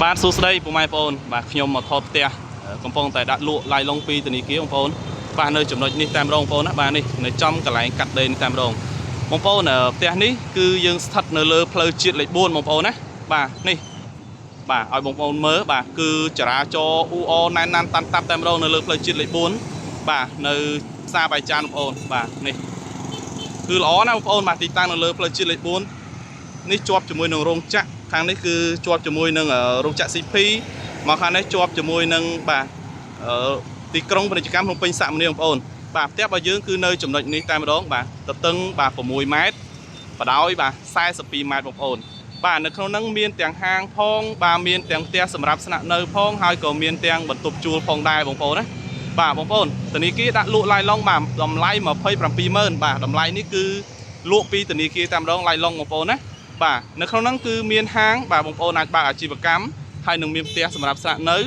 បាទសួស្តីពុកម៉ែបងប្អូនបាទខ្ញុំមកថតផ្ទះកំពុងតែដាក់លក់ឡាយឡុងពីធនាគារបងប្អូនបាទនៅចំណុចនេះតែម្ដងបងប្អូនណាបាទនេះនៅចំកន្លែងកាត់ដេរនេះតែម្ដងបងប្អូនផ្ទះនេះគឺយើងស្ថិតនៅលើផ្លូវជាតិលេខ4បងប្អូនណាបាទនេះបាទឲ្យបងប្អូនមើលបាទគឺចរាចរណ៍អ៊ូអណែនណាន់តាន់តាប់តែម្ដងនៅលើផ្លូវជាតិលេខ4បាទនៅផ្សារបាយចានបងប្អូនបាទនេះគឺល្អណាស់បងប្អូនបាទទីតាំងនៅលើផ្លូវជាតិលេខ4នេះជាប់ជាមួយនឹងរោងចក្រខាងនេះគឺជាប់ជាមួយនឹងរោងចក្រ CP មកខាងនេះជាប់ជាមួយនឹងបាទទីក្រុងពាណិជ្ជកម្មភ្នំពេញសាក់មនីបងប្អូនបាទផ្ទះរបស់យើងគឺនៅចំណុចនេះតែម្ដងបាទទទឹងបាទ6ម៉ែត្របដោយបាទ42ម៉ែត្របងប្អូនបាទនៅក្នុងហ្នឹងមានទាំងហាងផងបាទមានទាំងផ្ទះសម្រាប់ស្នាក់នៅផងហើយក៏មានទាំងបន្ទប់ជួលផងដែរបងប្អូនណាបាទបងប្អូនធនាគារដាក់លក់ឡាយឡុងបាទតម្លៃ270,000បាទតម្លៃនេះគឺលក់ពីធនាគារតែម្ដងឡាយឡុងបងប្អូនណាបាទនៅក្នុងហ្នឹងគឺមានហាងបាទបងប្អូនអាចបើកអាជីវកម្មហើយនឹងមានផ្ទះសម្រាប់ស្នាក់នៅ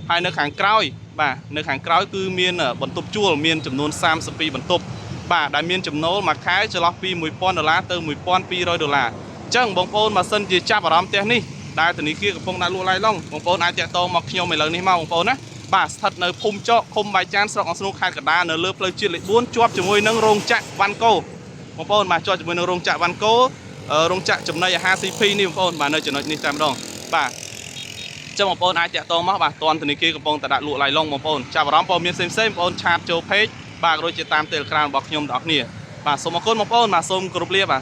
ហើយនៅខាងក្រោយបាទនៅខាងក្រោយគឺមានបន្ទប់ជួលមានចំនួន32បន្ទប់បាទដែលមានចំណូលមួយខែចន្លោះពី$1,000ទៅ$1,200អញ្ចឹងបងប្អូនបើសិនជាចាប់អារម្មណ៍ផ្ទះនេះដែលធនាគារកំពុងដាក់លក់ឡាយឡុងបងប្អូនអាចតាក់ទងមកខ្ញុំឥឡូវនេះមកបងប្អូនណាបាទស្ថិតនៅភូមិចកឃុំបាយចានស្រុកអង្គស្នូខេត្តកណ្ដាលនៅលើផ្លូវជាតិលេខ4ជាប់ជាមួយនឹងរោងចក្រវ៉ាន់កូបងប្អូនបាទជាប់ជាមួយនឹងរោងចក្រវ៉ាន់កូរោងចក្រចំណីអាហារ CP នេះបងប្អូនបាទនៅចំណុចនេះតែម្ដងបាទចឹងបងប្អូនអាចតាក់ទងមកបាទតនធនាគារកំពុងតែដាក់លក់ឡាយឡុងបងប្អូនចាប់អារម្មណ៍ព័ត៌មានផ្សេងៗបងប្អូនឆាតចូល page បាទដូចជាតាម Telegram របស់ខ្ញុំទាំងអស់គ្នាបាទសូមអរគុណបងប្អូនបាទសូមគោរពលាបាទ